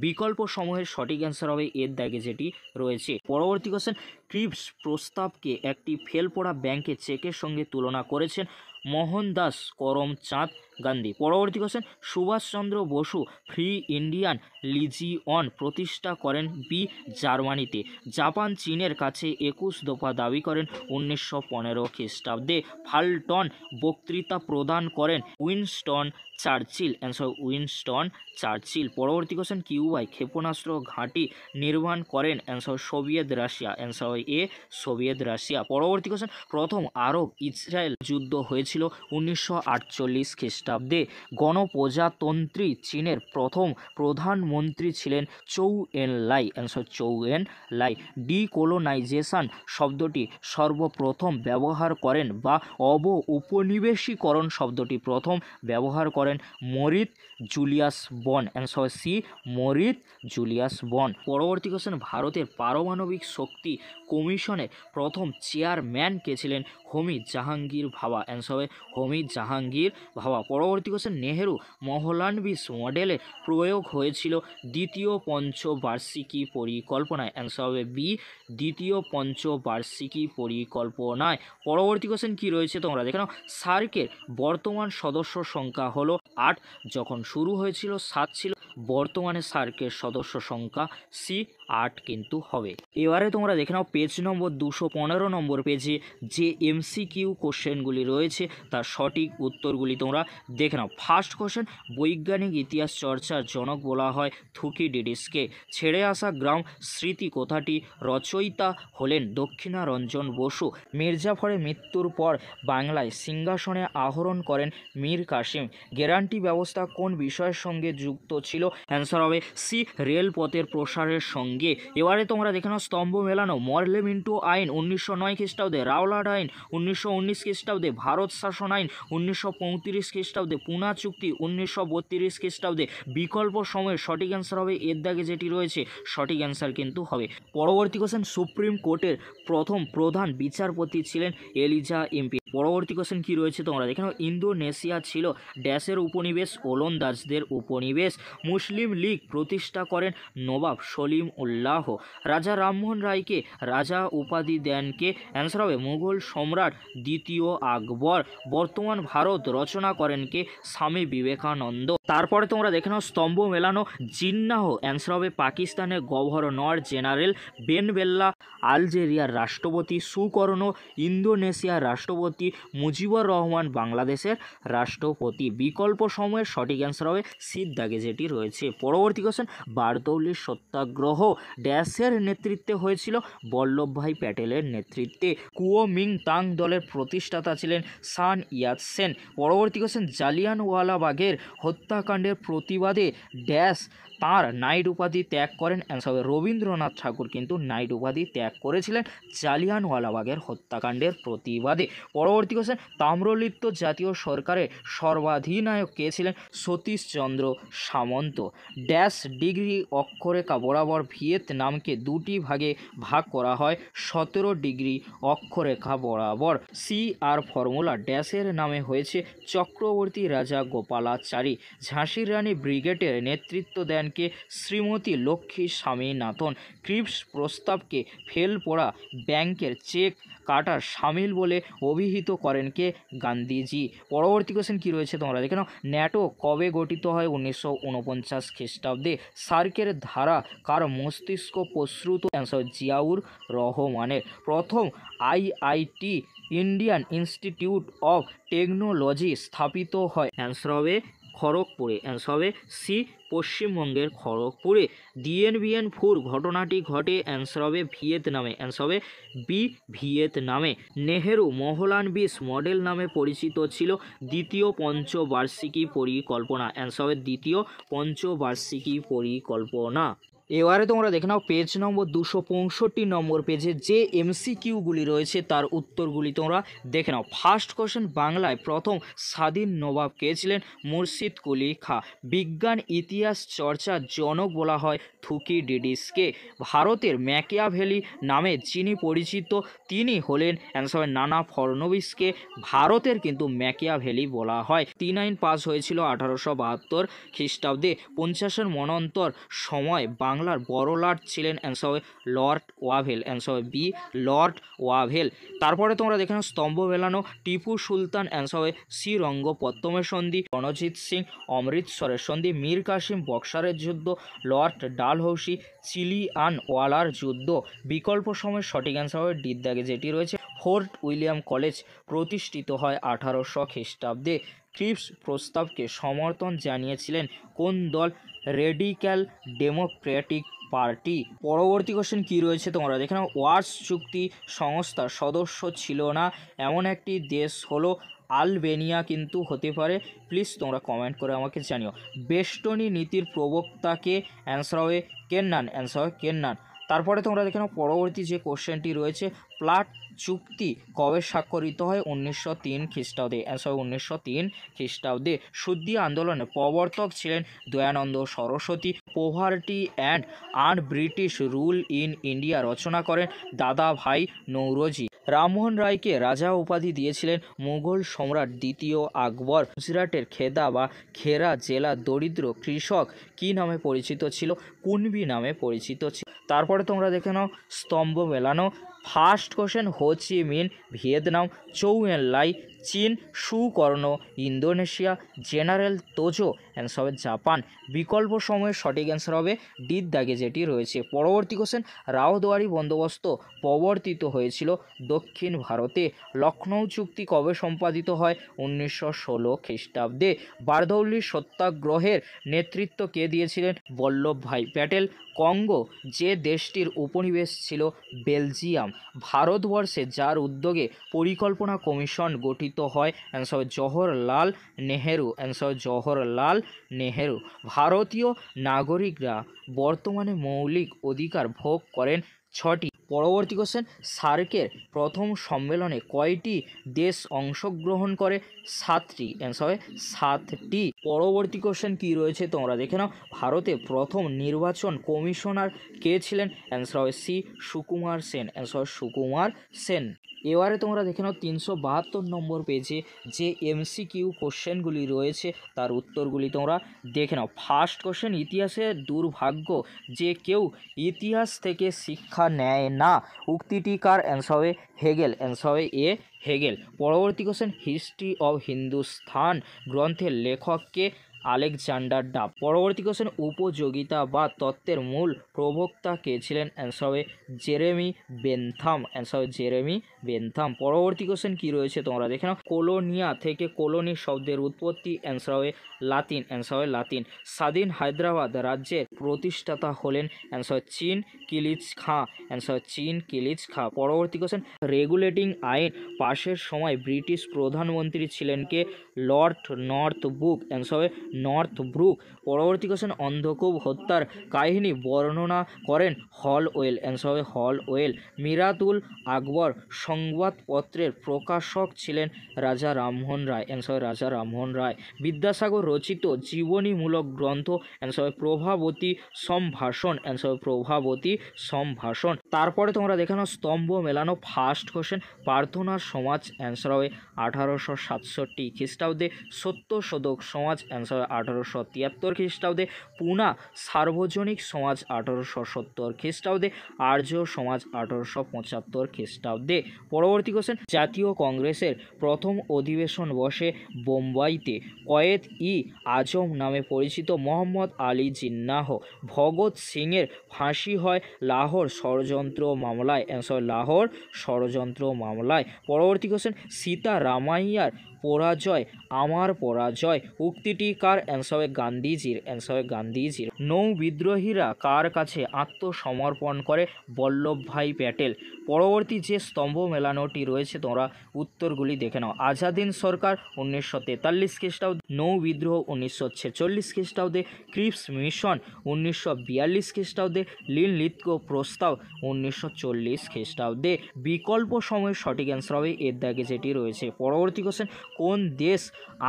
বিকল্প সমূহের সঠিক অ্যান্সার হবে এর দাগে যেটি রয়েছে। পরবর্তী কোশ্চেন, ক্রিপস প্রস্তাবকে একটি ফেল পড়া ব্যাংকে চেকের সঙ্গে তুলনা করেছেন মোহনদাস করমচাঁদ গান্ধী। পরবর্তী question, Subhashchandra Bose free Indian legion প্রতিষ্ঠা করেন বি জার্মানিতে। জাপান চীনের কাছে 21 দফা দাবি করেন 1915 খ্রিস্টাব্দে। ফাল্টন বক্তৃতা প্রদান করেন Winston Churchill. Answer Winston Churchill. পরবর্তী কোশ্চেন, কিউবায় ক্ষেপণাস্ত্র ঘাঁটি নির্মাণ করেন? Answer Soviet Russia. অ্যান্সার এ সোভিয়েত রাশিয়া। পরবর্তী কোশ্চেন, প্রথম আরব ইসরায়েল যুদ্ধ হয়েছিল 1948 খ্রিস্টাব্দে। গণপ্রজাতন্ত্রী চীনের প্রথম প্রধানমন্ত্রী ছিলেন চৌ এন লাই। অ্যান্সার চৌ এন লাই। ডিকোলোনাইজেশন শব্দটি সর্বপ্রথম ব্যবহার করেন বা উপনিবেশীকরণ শব্দটি প্রথম ব্যবহার করেন মরিস জুলিয়াস বন। অ্যান্সার সি মরিস জুলিয়াস বন। পরবর্তী কোশ্চেন, ভারতের পারমাণবিক শক্তি কমিশনের প্রথম চেয়ারম্যান কে ছিলেন? হোমি জাহাঙ্গীর ভাবা। অ্যান্সার হবে হোমি জাহাঙ্গীর ভাবা। পরবর্তী কোশ্চেন, নেহেরু মহলানবিশ মডেলের প্রয়োগ হয়েছিল দ্বিতীয় পঞ্চবার্ষিকী পরিকল্পনায়। অ্যান্সার হবে বি দ্বিতীয় পঞ্চবার্ষিকী পরিকল্পনায়। পরবর্তী কোশ্চেন কী রয়েছে তোমরা দেখে নাও। সার্কের বর্তমান সদস্য সংখ্যা হলো 8, যখন শুরু হয়েছিল 7 ছিল। বর্তমানে সার্কের সদস্য সংখ্যা সি 8 কিন্তু হবে। এবারে তোমরা দেখে নাও পেজ নম্বর 215 নম্বর পেজে যে এমসিকিউ কোশ্চেনগুলি রয়েছে তার সঠিক উত্তরগুলি তোমরা দেখে নাও। ফার্স্ট কোশ্চেন, বৈজ্ঞানিক ইতিহাস চর্চার জনক বলা হয় থুকিডিডিসকে। ছেড়ে আসা গ্রাম স্মৃতি কথাটি রচয়িতা হলেন দক্ষিণারঞ্জন বসু। মির্জাফরের মৃত্যুর পর বাংলায় সিংহাসনে আরোহণ করেন মীর কাসিম। গ্যারান্টি ব্যবস্থা কোন বিষয়ের সঙ্গে যুক্ত ছিল? অ্যান্সার হবে সি রেলপথের প্রসারের সঙ্গে। এবারে তোমরা দেখে নাও স্তম্ভ মেলানো, মরলে মিন্টু আইন 1909 খ্রিস্টাব্দে, রাওলাট আইন 1919 খ্রিস্টাব্দে, ভারত শাসন আইন 1935 খ্রিস্টাব্দে, পুনা চুক্তি 1932 খ্রিস্টাব্দে। বিকল্প সময়ের সঠিক অ্যান্সার হবে এর দাগে যেটি রয়েছে, সঠিক অ্যান্সার কিন্তু হবে। পরবর্তী কোশ্চেন, সুপ্রিম কোর্টের প্রথম প্রধান বিচারপতি ছিলেন এলিজা এমপি। পরবর্তী কোশ্চেন কি রয়েছে তোমরা দেখে নাও। ইন্দোনেশিয়া ছিল ড্যাশের উপনিবেশ? ওলন্দাজদের উপনিবেশ। মুসলিম লীগ প্রতিষ্ঠা করেন নবাব সলিম উল্লাহ। রাজা রামমোহন রায়কে রাজা উপাধি দেন কে? অ্যান্সার হবে মুঘল সম্রাট দ্বিতীয় আকবর। বর্তমান ভারত রচনা করেন কে? স্বামী বিবেকানন্দ। তারপরে তোমরা দেখে নাও স্তম্ভ মেলানো জিন্নাহ। অ্যান্সার হবে পাকিস্তানের গভর্নর জেনারেল। বেনবেল্লা আলজেরিয়ার রাষ্ট্রপতি। সুকর্ণ ইন্দোনেশিয়ার রাষ্ট্রপতি। মুজিবুর রহমান বাংলাদেশের রাষ্ট্রপতি। বিকল্প সময়ের সঠিক অ্যান্সার হবে সির দাগে যেটি রয়েছে। পরবর্তী কোশ্চেন, বারদৌলির সত্যাগ্রহ ড্যাশের নেতৃত্বে হয়েছিল? বল্লভভাই প্যাটেলের নেতৃত্বে। কুওমিংতাং দলের প্রতিষ্ঠাতা ছিলেন সান ইয়াত সেন। পরবর্তী কোশ্চেন, জালিয়ানওয়ালাবাগের হত্যাকাণ্ডের প্রতিবাদে ড্যাশ তাঁর নাইট উপাধি ত্যাগ করেন? অ্যান্সার হবে রবীন্দ্রনাথ ঠাকুর কিন্তু নাইট উপাধি ত্যাগ করেছিলেন জালিয়ানওয়ালাবাগের হত্যাকাণ্ডের প্রতিবাদে। পরবর্তী কোশ্চেন, তাম্রলিপ্ত জাতীয় সরকারের সর্বাধিনায়ক কে ছিলেন? সতীশচন্দ্র সামন্ত। ড্যাশ ডিগ্রি অক্ষরেখা বরাবর ভিয়েতনামকে দুটি ভাগে ভাগ করা হয়? 17 ডিগ্রি অক্ষরেখা বরাবর। সি আর ফর্মুলা ড্যাশের নামে হয়েছে? চক্রবর্তী রাজা গোপালাচারী। ঝাঁসির রানী ব্রিগেডের নেতৃত্ব দেন কে? শ্রীমতী লক্ষ্মী স্বামীনাথন। ক্রিপস প্রস্তাবকে ফেল পড়া ব্যাংকের চেক কাটার সামিল বলে অভিহিত করেন কে? গান্ধীজি। পরবর্তী কোশ্চেন কি রয়েছে তোমরা দেখে নাও। ন্যাটো কবে গঠিত হয়? 1949 খ্রিস্টাব্দে। সার্কের ধারা কার মস্তিষ্ক প্রসূত? অ্যান্সার জিয়াউর রহমানের। প্রথম IIT Indian institute of technology স্থাপিত হয়? অ্যান্সার হবে খড়গপুরে। অ্যান্সার হবে সি পশ্চিমবঙ্গের খড়গপুরে। দিয়েনভিয়েন ফুর ঘটনাটি ঘটে? অ্যান্সার হবে ভিয়েতনামে। অ্যান্সার হবে বি ভিয়েতনামে। নেহেরু মহলানবিশ মডেল নামে পরিচিত ছিল? দ্বিতীয় পঞ্চবার্ষিকী পরিকল্পনা। অ্যান্সার হবে দ্বিতীয় পঞ্চবার্ষিকী পরিকল্পনা। এবারে তোমরা দেখে নাও পেজ নম্বর 265 নম্বর পেজে যে এমসিকিউগুলি রয়েছে তার উত্তরগুলি তোমরা দেখে নাও। ফার্স্ট কোশ্চেন, বাংলায় প্রথম স্বাধীন নবাব কে ছিলেন? মুর্শিদ কুলি খাঁ। বিজ্ঞান ইতিহাস চর্চার জনক বলা হয় থুকিডিডিসকে। ভারতের ম্যাকিয়াভেলি নামে যিনি পরিচিত তিনি হলেন? অ্যান্সার হবে নানা ফড়নবিসকে ভারতের কিন্তু ম্যাকিয়াভেলি বলা হয়। 3 আইন পাস হয়েছিল 1872 খ্রিস্টাব্দে। 50-এর মনন্তর সময় বাংলার বড়লাট ছিলেন? অ্যান্সার হবে লর্ড ওয়াভেল। অ্যান্সার হবে বি লর্ড ওয়াভেল। তারপরে তোমরা দেখে নাও স্তম্ভ মেলানো টিপু সুলতান। অ্যান্সার হবে শ্রীরঙ্গপত্তমের সন্ধি। রণজিৎ সিং অমৃতসরের সন্ধি। মীর কাসিম বক্সারের যুদ্ধ। লর্ড ডালহৌসি চিলিয়ানওয়ালার যুদ্ধ। বিকল্প সময়ের সঠিক অ্যান্সার হবে ডির দাগে যেটি রয়েছে ফোর্ট উইলিয়াম কলেজ প্রতিষ্ঠিত হয় 1800 খ্রিস্টাব্দে। ক্রিপস প্রস্তাবকে সমর্থন জানিয়েছিলেন কোন দল? Radical Democratic party. পরবর্তী কোশ্চেন কি রয়েছে তোমরা দেখে নাও। ওয়ার্স চুক্তি সংস্থার সদস্য ছিল না এমন একটি দেশ হলো? আলবেনিয়া কিন্তু হতে পারে, প্লিজ তোমরা কমেন্ট করে আমাকে জানিও। বেস্টনী নীতির প্রবক্তাকে? অ্যান্সার হবে কেন্নান। অ্যান্সার হবে কেন্নান। তারপরে তোমরা দেখে নাও পরবর্তী যে কোশ্চেনটি রয়েছে, প্লাট চুক্তি কবে স্বাক্ষরিত হয়? 1903 খ্রিস্টাব্দে। অ্যান্সার 1903 খ্রিস্টাব্দে। শুদ্ধি আন্দোলনের প্রবর্তক ছিলেন Dayananda Saraswati. Poverty and un British rule in India রচনা করেন দাদা ভাই নৌরোজি। রামমোহন রায়কে রাজা উপাধি দিয়েছিলেন মুঘল সম্রাট দ্বিতীয় আকবর। গুজরাটের খেদা বা খেরা জেলা দরিদ্র কৃষক কী নামে পরিচিত ছিল? কুনবি নামে পরিচিত ছিল। তারপরে তোমরা দেখে নাও স্তম্ভ মেলানো। ফার্স্ট কোশ্চেন, হো চি মিন ভিয়েতনাম। চৌ এন লাই চীন। Sukarno Indonesia. General Tojo answer হবে জাপান। বিকল্প সময়ের সঠিক অ্যান্সার হবে ডির দাগে যেটি রয়েছে। পরবর্তী কোশ্চেন, রাওদুয়ারি বন্দোবস্ত প্রবর্তিত হয়েছিল দক্ষিণ ভারতে। লখনৌ চুক্তি কবে সম্পাদিত হয়? 1916 খ্রিস্টাব্দে। বারদৌলির সত্যাগ্রহের নেতৃত্ব কে দিয়েছিলেন? বল্লভভাই প্যাটেল। কঙ্গো যে দেশটির উপনিবেশ ছিল? বেলজিয়াম। ভারতবর্ষে যার উদ্যোগে পরিকল্পনা কমিশন গঠিত হয়? অ্যান্সার হবে জওহরলাল নেহেরু। অ্যান্সার হবে জওহরলাল নেহেরু। ভারতীয় নাগরিকরা বর্তমানে মৌলিক অধিকার ভোগ করেন 6টি। পরবর্তী কোশ্চেন, সার্কের প্রথম সম্মেলনে কয়টি দেশ অংশগ্রহণ করে? 7টি। অ্যান্সার হবে 7টি। পরবর্তী কোশ্চেন কি রয়েছে তোমরা দেখে নাও। ভারতে প্রথম নির্বাচন কমিশনার কে ছিলেন? অ্যান্সার হবে সি, সুকুমার সেন। অ্যান্সার হবে সুকুমার সেন। এবারে তোমরা দেখে নাও 372 নম্বর পেজে যে MCQ কোশ্চেনগুলি রয়েছে তার উত্তরগুলি তোমরা দেখে নাও। ফার্স্ট কোশ্চেন, ইতিহাসের দুর্ভাগ্য যে কেউ ইতিহাস থেকে শিক্ষা নেয় না, উক্তিটি কার? অ্যান্সার হবে হেগেল। অ্যান্সার হবে এ, হেগেল। পরবর্তী কোশ্চেন, হিস্ট্রি অফ হিন্দুস্থান গ্রন্থের লেখককে? Alexander Duff. পরবর্তী কোশ্চেন, উপযোগিতা বা তত্ত্বের মূল প্রবক্তা কে ছিলেন? অ্যান্সার হবে জেরেমি বেনথাম। অ্যান্সার হবে জেরেমি বেনথাম। পরবর্তী কোশ্চেন কি রয়েছে তোমরা দেখে নাও। কোলোনিয়া থেকে কলোনি শব্দের উৎপত্তি? অ্যান্সার হবে লাতিন। অ্যান্সার হবে লাতিন। স্বাধীন হায়দ্রাবাদ রাজ্যের প্রতিষ্ঠাতা হলেন? অ্যান্সার চীন কিলিচ খাঁ। অ্যান্সার চীন কিলিচ খাঁ। পরবর্তী কোশ্চেন, রেগুলেটিং আইন পাশের সময় ব্রিটিশ প্রধানমন্ত্রী ছিলেন কে? Lord Northbrook. অ্যান্সার হবে নর্থব্রুক। পরবর্তী কোশ্চেন, অন্ধকূপ হত্যার কাহিনী বর্ণনা করেন? হলওয়েল। অ্যান্সার হবে হলওয়েল। মিরাতুল আকবর সংবাদপত্রের প্রকাশক ছিলেন? রাজা রামমোহন রায়। অ্যান্সার হবে রাজা রামমোহন রায়। বিদ্যাসাগর রচিত জীবনীমূলক গ্রন্থ? অ্যান্সার হবে প্রভাবতী সম্ভাষণ। অ্যান্সার হবে প্রভাবতী সম্ভাষণ। তারপরে তোমরা দেখে নাও স্তম্ভ মেলানো। ফার্স্ট কোশ্চেন, প্রার্থনার সমাজ? অ্যান্সার হবে 1867 খ্রিস্টাব্দে। সত্যশোধক সমাজ? অ্যান্সার হবে 1873 খ্রিস্টাব্দে। পুনা সার্বজনিক সমাজ? 1870 খ্রিস্টাব্দে। আর্য সমাজ? 1875 খ্রিস্টাব্দে। পরবর্তী কোশ্চেন, জাতীয় কংগ্রেসের প্রথম অধিবেশন বসে বোম্বাইতে। কয়েদ ই আজম নামে পরিচিত মোহাম্মদ আলী জিন্নাহ। ভগৎ সিংয়ের ফাঁসি হয় লাহোর ষড়যন্ত্র মামলায়। অ্যান্সার লাহোর ষড়যন্ত্র মামলায়। পরবর্তী কোশ্চেন, সীতা রামাইয়ার পরাজয় আমার পরাজয় উক্তিটি কার? অ্যান্সার হবে গান্ধীজির। অ্যান্সার হবে গান্ধীজির। নৌ বিদ্রোহীরা কার কাছে আত্মসমর্পণ করে? বল্লভভাই প্যাটেল। পরবর্তী যে স্তম্ভ মেলানোটি রয়েছে তোমরা উত্তরগুলি দেখে নাও। আজাদিন সরকার 1943 খ্রিস্টাব্দে। নৌ বিদ্রোহ 1946 খ্রিস্টাব্দে। ক্রিপস মিশন 1942 খ্রিস্টাব্দে। লিনলিথগো প্রস্তাব 1940 খ্রিস্টাব্দে। বিকল্প সময়ের সঠিক অ্যান্সার হবে এর দাগে যেটি রয়েছে। পরবর্তী কোশ্চেন, কোন দেশ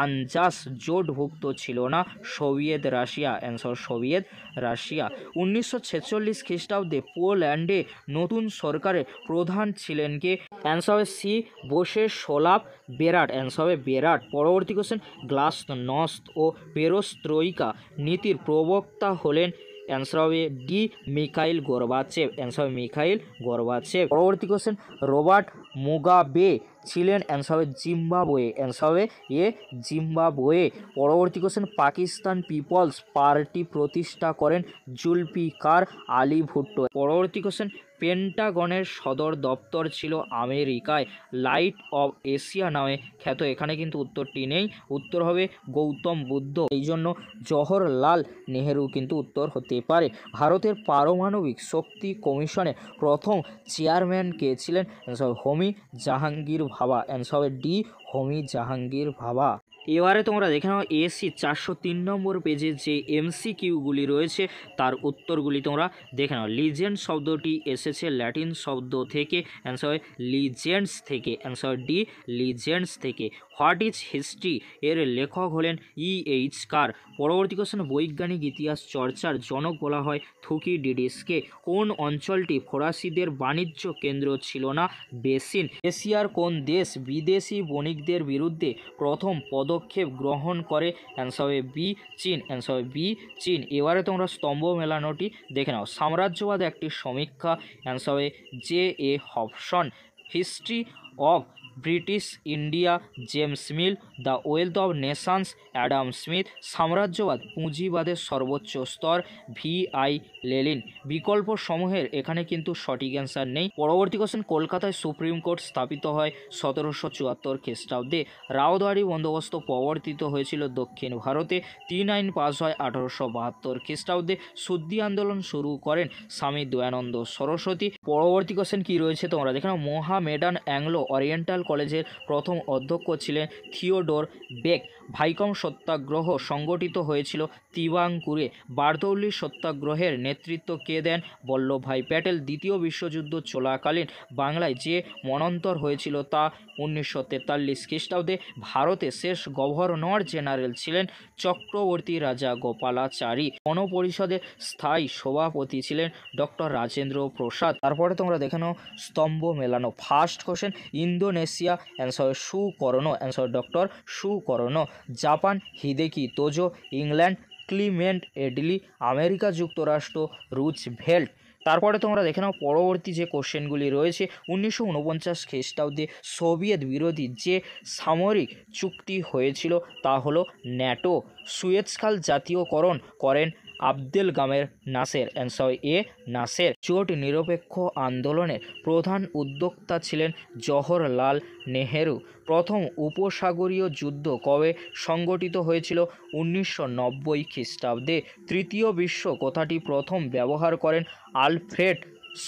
আনজাস জোটভুক্ত ছিল না? Soviet Russia. Answer Soviet Russia. 1946 খ্রিস্টাব্দে পোল্যান্ডে নতুন সরকারের প্রধান ছিলেন কে? অ্যান্সার হবে সি, বোশেস্লাভ বেরাট। অ্যান্সার হবে বেরাট। পরবর্তী কোশ্চেন, গ্লাসনস্ট ও পেরোস্ত্রোইকা নীতির প্রবক্তা হলেন? অ্যান্সার হবে ডি, মিখাইল গোরবাচেভ। অ্যান্সার হবে মিখাইল গোরবাচেভ। পরবর্তী কোশ্চেন, রবার্ট মুগাবে ছিলেন? অ্যান্সার হবে জিম্বাবুয়ে। অ্যান্সার হবে এ, জিম্বাবুয়ে। পরবর্তী কোশ্চেন, পাকিস্তান পিপলস পার্টি প্রতিষ্ঠা করেন? জুলফিকার আলী ভুট্টো। পরবর্তী কোশ্চেন, পেন্টাগনের সদর দপ্তর ছিল আমেরিকায়। লাইট অফ এশিয়া নামে খ্যাত। এখানে কিন্তু উত্তরটি নেই, উত্তর হবে গৌতম বুদ্ধ। এই জন্য জওহরলাল নেহেরু কিন্তু উত্তর হতে পারে। ভারতের পারমাণবিক শক্তি কমিশনের প্রথম চেয়ারম্যান কে ছিলেন? অ্যান্সার হোমি জাহাঙ্গীর ভাবা। অ্যান্সার হবে ডি, হোমি জাহাঙ্গীর ভাবা। এবারে তোমরা দেখে নাও এসি 403 নম্বর পেজে যে MCQগুলি রয়েছে তার উত্তরগুলি তোমরা দেখে নাও। লিজেন্ড শব্দটি এসেছে ল্যাটিন শব্দ থেকে। অ্যান্সার হয় লিজেন্ডস থেকে। অ্যান্সার ডি, লিজেন্ডস থেকে। হোয়াট ইজ হিস্ট্রি এর লেখক হলেন EH কার। পরবর্তী কোশ্চেন, বৈজ্ঞানিক ইতিহাস চর্চার জনক বলা হয় থুকিডিডিসকে। কোন অঞ্চলটি ফরাসিদের বাণিজ্য কেন্দ্র ছিল না? বেসিন। এশিয়ার কোন দেশ বিদেশি বণিকদের বিরুদ্ধে প্রথম পদক্ষেপ গ্রহণ করে? অ্যান্সার হবে বি, চীন। অ্যান্সার হবে বি, চীন। এবারে তোমরা স্তম্ভ মেলানোটি দেখে নাও। সাম্রাজ্যবাদ একটি সমীক্ষা। অ্যান্সার হবে J A Hobson. History of British India James Mill. The wealth of nations Adam Smith. সাম্রাজ্যবাদ পুঁজিবাদের সর্বোচ্চ স্তর VI লেনিন। বিকল্প সমূহের এখানে কিন্তু সঠিক অ্যান্সার নেই। পরবর্তী কোশ্চেন, কলকাতায় সুপ্রিম কোর্ট স্থাপিত হয় 1774 খ্রিস্টাব্দে। রাওদারি বন্দোবস্ত প্রবর্তিত হয়েছিল দক্ষিণ ভারতে। 3 আইন পাস হয় 1872 খ্রিস্টাব্দে। শুদ্ধি আন্দোলন শুরু করেন স্বামী দয়ানন্দ সরস্বতী। পরবর্তী কোশ্চেন কি রয়েছে তোমরা দেখে নাও। মোহামেডান অ্যাংলো ওরিয়েন্টাল কলেজের প্রথম অধ্যক্ষ ছিলেন থিওডোর বেক। ভাইকম সত্যাগ্রহ সংগঠিত হয়েছিল তিবাঙ্কুরে। বারদৌলি সত্যাগ্রহের নেতৃত্ব কে দেন? বল্লভভাই প্যাটেল। দ্বিতীয় বিশ্বযুদ্ধ চলাকালীন বাংলায় যে মন্বন্তর হয়েছিল তা 1943 খ্রিস্টাব্দে। ভারতে শেষ গভর্নর জেনারেল ছিলেন চক্রবর্তী রাজা গোপালাচারী। গণপরিষদের স্থায়ী সভাপতি ছিলেন ডক্টর রাজেন্দ্র প্রসাদ। তারপরে তোমরা দেখে নাও স্তম্ভ মেলানো। First question, Indonesia, answer Sukarno, answer doctor Sukarno. Japan, Hideki Tojo. England, Clement Attlee. America যুক্তরাষ্ট্র, রুজভেল্ট। তারপরে তোমরা দেখে নাও পরবর্তী যে কোশ্চেনগুলি রয়েছে। 1949 খ্রিস্টাব্দে সোভিয়েত বিরোধী যে সামরিক চুক্তি হয়েছিল তা হলো ন্যাটো। সুয়েজ খাল জাতীয়করণ করেন আবদেল গামের নাসের, অ্যান্সার এ নাসের। জোট নিরপেক্ষ আন্দোলনের প্রধান উদ্যোক্তা ছিলেন জওহরলাল নেহেরু। প্রথম উপসাগরীয় যুদ্ধ কবে সংগঠিত হয়েছিল? 1990 খ্রিস্টাব্দে। তৃতীয় বিশ্ব কথাটি প্রথম ব্যবহার করেন আলফ্রেড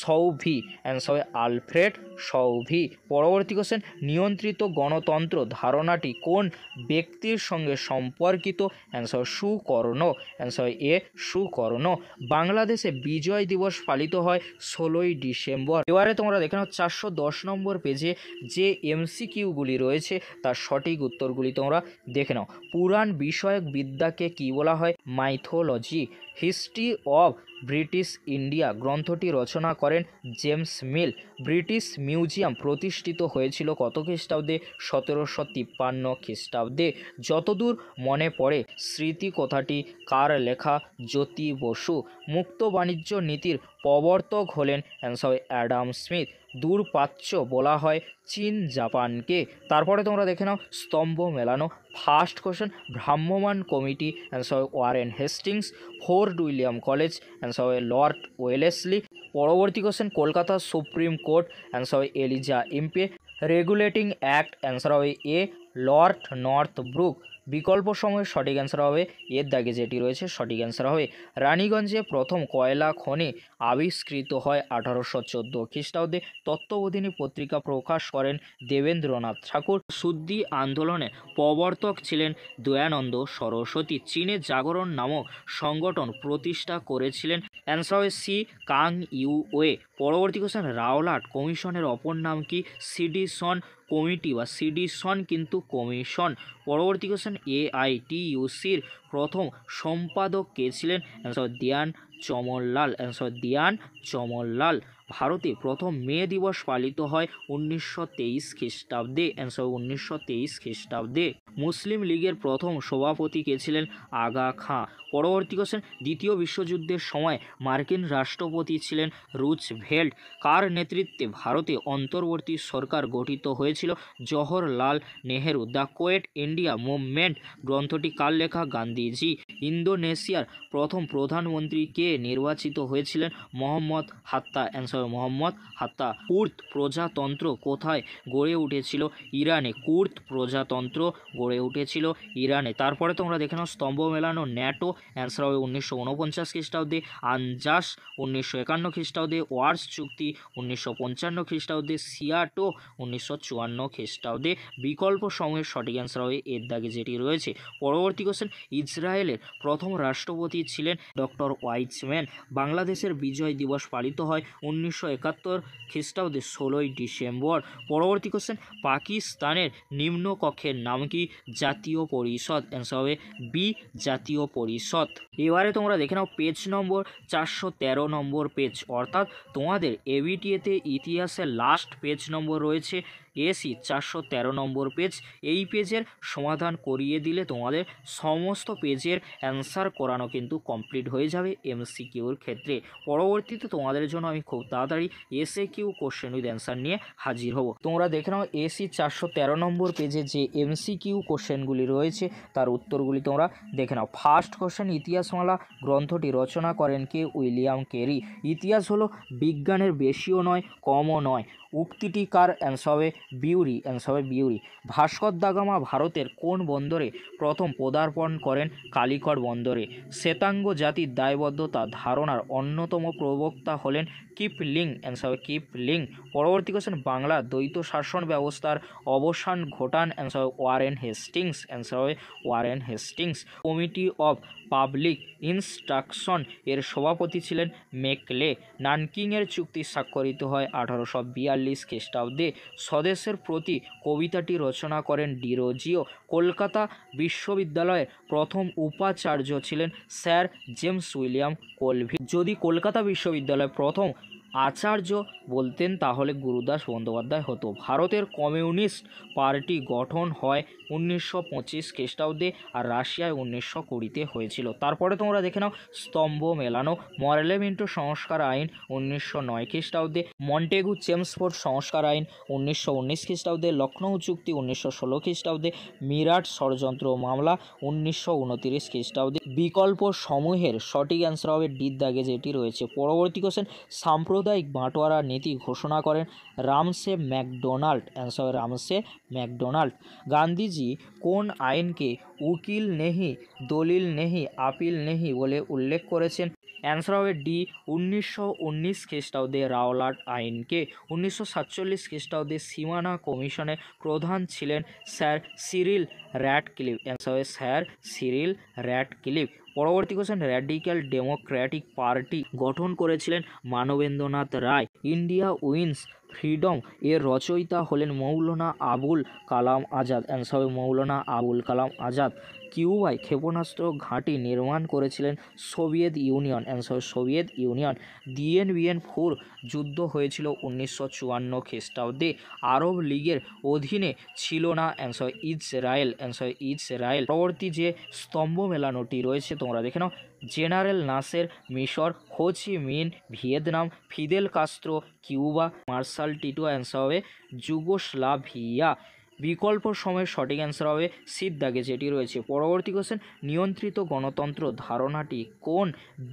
সৌভি, অ্যান্সার আলফ্রেড সৌভি। পরবর্তী কোশ্চেন, নিয়ন্ত্রিত গণতন্ত্র ধারণাটি কোন ব্যক্তির সঙ্গে সম্পর্কিত? অ্যান্সার সুকর্ণ, অ্যান্সার এ সুকর্ণ। বাংলাদেশে বিজয় দিবস পালিত হয় 16ই ডিসেম্বর। এবারে তোমরা দেখে নাও 410 নম্বর পেজে যে এমসিকিউগুলি রয়েছে তার সঠিক উত্তরগুলি তোমরা দেখে নাও। পুরাণ বিষয়ক বিদ্যাকে কি বলা হয়? Mythology. History of British India গ্রন্থটি রচনা করেন জেমস মিল। ব্রিটিশ মিউজিয়াম প্রতিষ্ঠিত হয়েছিল কত খ্রিস্টাব্দে? 1753 খ্রিস্টাব্দে। যতদূর মনে পড়ে স্মৃতি কথাটি কার লেখা? জ্যোতি বসু। মুক্ত বাণিজ্য নীতির প্রবর্তক হলেন, অ্যান্সার অ্যাডাম স্মিথ। দূরপ্রাচ্য বলা হয় চীন জাপানকে। তারপরে তোমরা দেখে নাও স্তম্ভ মেলানো। ফার্স্ট কোশ্চেন, ভ্রাম্যমাণ committee, answer Warren Hastings. Fort William College, answer Lord Wellesley. পরবর্তী question, Kolkata Supreme Court, answer Elijah Impey. Regulating Act, answer হবে এ লর্ড নর্থব্রুক। বিকল্প সময়ের সঠিক অ্যান্সার হবে এর দাগে যেটি রয়েছে সঠিক অ্যান্সার হবে। রানীগঞ্জে প্রথম কয়লা খনি আবিষ্কৃত হয় 1814 খ্রিস্টাব্দে। তত্ত্ববোধিনী পত্রিকা প্রকাশ করেন দেবেন্দ্রনাথ ঠাকুর। শুদ্ধি আন্দোলনের প্রবর্তক ছিলেন দয়ানন্দ সরস্বতী। চীনে জাগরণ নামক সংগঠন প্রতিষ্ঠা করেছিলেন, অ্যান্সার হবে সি কাং ইউ ওয়ে। পরবর্তী কোশ্চেন, রাওলাট কমিশনের অপর নাম কি? সিডিসন কমিটি বা সিডিসন কিন্তু কমিশন। পরবর্তী কোশ্চেন, AITUCর প্রথম সম্পাদক কে ছিলেন? Answer Diwan Chamanlal, answer Diwan Chamanlal. ভারতে প্রথম মে দিবস পালিত হয় 1923 খ্রিস্টাব্দে, অ্যান্সার 1923 খ্রিস্টাব্দে। মুসলিম লীগের প্রথম সভাপতি কে ছিলেন? আগা খাঁ। পরবর্তী কোশ্চেন, দ্বিতীয় বিশ্বযুদ্ধের সময় মার্কিন রাষ্ট্রপতি ছিলেন রুজভেল্ট। কার নেতৃত্বে ভারতে অন্তর্বর্তী সরকার গঠিত হয়েছিল? Jawaharlal Nehru. The quit India movement গ্রন্থটি কার লেখা? গান্ধীজি। ইন্দোনেশিয়ার প্রথম প্রধানমন্ত্রী কে নির্বাচিত হয়েছিলেন? মোহাম্মদ হাত্তা, অ্যান্সার মোহাম্মদ হাত্তা। কুর্দ প্রজাতন্ত্র কোথায় গড়ে উঠেছিল? ইরানে। কুর্দ প্রজাতন্ত্র গড়ে উঠেছিল ইরানে। তারপরে তোমরা দেখে নাও স্তম্ভ মেলানো। ন্যাটো, অ্যান্সার হবে 1949 খ্রিস্টাব্দে। আনজাস 1951 খ্রিস্টাব্দে। ওয়ার্স চুক্তি 1955 খ্রিস্টাব্দে। সিয়াটো 1954 খ্রিস্টাব্দে। বিকল্প সময়ের সঠিক অ্যান্সার হবে এর দাগে যেটি রয়েছে। পরবর্তী কোশ্চেন, ইসরায়েলের প্রথম রাষ্ট্রপতি ছিলেন ডক্টর ওয়াইজম্যান। বাংলাদেশের বিজয় দিবস পালিত হয় 1971 খ্রিস্টাব্দে 16ই ডিসেম্বর। পরবর্তী কোশ্চেন, পাকিস্তানের নিম্নকক্ষের নাম কি? জাতীয় পরিষদ, অ্যান্সার হবে বি জাতীয় পরিষদ। এবারে তোমরা দেখে নাও পেজ নম্বর 413 নম্বর পেজ, অর্থাৎ তোমাদের এবিটিএতে ইতিহাসের লাস্ট পেজ নম্বর রয়েছে এসি 413 নম্বর পেজ। এই পেজের সমাধান করিয়ে দিলে তোমাদের সমস্ত পেজের অ্যান্সার করানো কিন্তু কমপ্লিট হয়ে যাবে এমসিকিউর ক্ষেত্রে। পরবর্তীতে তোমাদের জন্য আমি খুব তাড়াতাড়ি এসএকিউ কোশ্চেন উইথ অ্যান্সার নিয়ে হাজির হব। তোমরা দেখে নাও এসি 413 নম্বর পেজে যে এমসিকিউ কোশ্চেনগুলি রয়েছে তার উত্তরগুলি তোমরা দেখে নাও। ফার্স্ট কোশ্চেন, ইতিহাসমালা গ্রন্থটি রচনা করেন কে? William carry. ইতিহাস হলো বিজ্ঞানের বেশিও নয় কমও নয়। উক্তিটি কার? অ্যান্সার হবে বিউরি, অ্যান্সার হবে বিউরি। ভাস্কর দা গামা ভারতের কোন বন্দরে প্রথম পদার্পণ করেন? কালিকট বন্দরে। শ্বেতাঙ্গ জাতির দায়বদ্ধতা ধারণার অন্যতম প্রবক্তা হলেন কিপলিং, অ্যান্সার হবে কিপলিং। পরবর্তী কোশ্চেন, বাংলার দ্বৈত শাসন ব্যবস্থার অবসান ঘটান? অ্যান্সার হবে ওয়ারেন হেস্টিংস, অ্যান্সার হবে Warren Hastings. Committee of public instruction এর সভাপতি ছিলেন মেকলে। নানকিংয়ের চুক্তি স্বাক্ষরিত হয় 1842 খ্রিস্টাব্দে। স্বদেশের প্রতি কবিতাটি রচনা করেন ডিরোজিও। কলকাতা বিশ্ববিদ্যালয়ের প্রথম উপাচার্য ছিলেন স্যার জেমস উইলিয়াম কলভিল। যদি কলকাতা বিশ্ববিদ্যালয়ের প্রথম আচার্য বলতেন তাহলে গুরুদাস বন্দ্যোপাধ্যায় হতো। ভারতের কমিউনিস্ট পার্টি গঠন হয় 1925 খ্রিস্টাব্দে, আর রাশিয়ায় 1920-তে হয়েছিল। তারপরে তোমরা দেখে নাও স্তম্ভ মেলানো, মরলেমেন্টো সংস্কার আইন 1909 খ্রিস্টাব্দে, মন্টেগু চেমসফোর্ড সংস্কার আইন 1919 খ্রিস্টাব্দে, লখনৌ চুক্তি 1916 খ্রিস্টাব্দে, মিরাট ষড়যন্ত্র মামলা 1929 খ্রিস্টাব্দে। বিকল্প সমূহের সঠিক অ্যান্সার হবে ডির দাগে যেটি রয়েছে। পরবর্তী কোশ্চেন, সাম্প্রদায়িক বাঁটোয়ারা নীতি ঘোষণা করেন রামসে ম্যাকডোনাল্ড, অ্যান্সার হবে রামসে ম্যাকডোনাল্ড। গান্ধীজি কোন আইনকে উকিল নেহি, দলিল নেহি, আপিল নেহি বলে উল্লেখ করেছেন? অ্যান্সার হবে ডি 1919 খ্রিস্টাব্দে রাওলাট আইনকে। 1947 খ্রিস্টাব্দে সীমানা কমিশনের প্রধান ছিলেন স্যার সিরিল র্যাডক্লিফ, অ্যান্সার হবে স্যার সিরিল র্যাডক্লিফ। পরবর্তী কোশ্চেন, র্যাডিক্যাল ডেমোক্র্যাটিক পার্টি গঠন করেছিলেন মানবেন্দ্রনাথ রায়। ইন্ডিয়া উইন্স ফ্রিডম এর রচয়িতা হলেন মৌলানা আবুল কালাম আজাদ, অ্যান্সার হবে মৌলানা আবুল কালাম আজাদ। কিউবায় ক্ষেপণাস্ত্র ঘাঁটি নির্মাণ করেছিলেন সোভিয়েত ইউনিয়ন, অ্যান্সার হবে সোভিয়েত ইউনিয়ন। ডিএন বিএন 4 যুদ্ধ হয়েছিল 1954 খ্রিস্টাব্দে। আরব লীগের অধীনে ছিল না, অ্যান্সার ইসরায়েল, অ্যান্সার ইসরায়েল। পরবর্তী যে স্তম্ভ মেলানোটি রয়েছে তোমরা দেখে নাও, জেনারেল নাসের মিশর, Ho Chi Minh Vietnam, Fidel Castro Cuba, Marshal Tito, answer হবে যুগোস্লাভিয়া। বিকল্প সময়ের সঠিক অ্যান্সার হবে সির দাগে যেটি রয়েছে। পরবর্তী কোশ্চেন, নিয়ন্ত্রিত গণতন্ত্র ধারণাটি কোন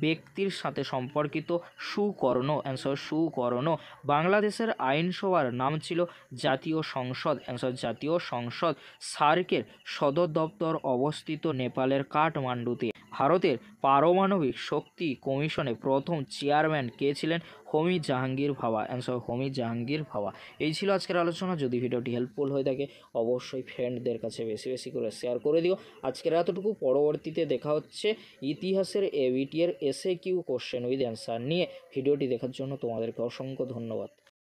ব্যক্তির সাথে সম্পর্কিত? সুকর্ণ, অ্যান্সার সুকর্ণ। বাংলাদেশের আইনসভার নাম ছিল জাতীয় সংসদ, অ্যান্সার জাতীয় সংসদ। সার্কের সদর দপ্তর অবস্থিত নেপালের কাঠমান্ডুতে। ভারতের পারমাণবিক শক্তি কমিশনে প্রথম চেয়ারম্যান কে ছিলেন? হোমি জাহাঙ্গীর ভাবা, অ্যান্সার হোমি জাহাঙ্গীর ভাবা। এই ছিল আজকের আলোচনা। যদি ভিডিওটি হেল্পফুল হয়ে থাকে অবশ্যই ফ্রেন্ডদের কাছে বেশি বেশি করে শেয়ার করে দিও। আজকের এতটুকু, পরবর্তীতে দেখা হচ্ছে ইতিহাসের এবিটি এর SAQ question with answer নিয়ে। ভিডিওটি দেখার জন্য তোমাদেরকে অসংখ্য ধন্যবাদ।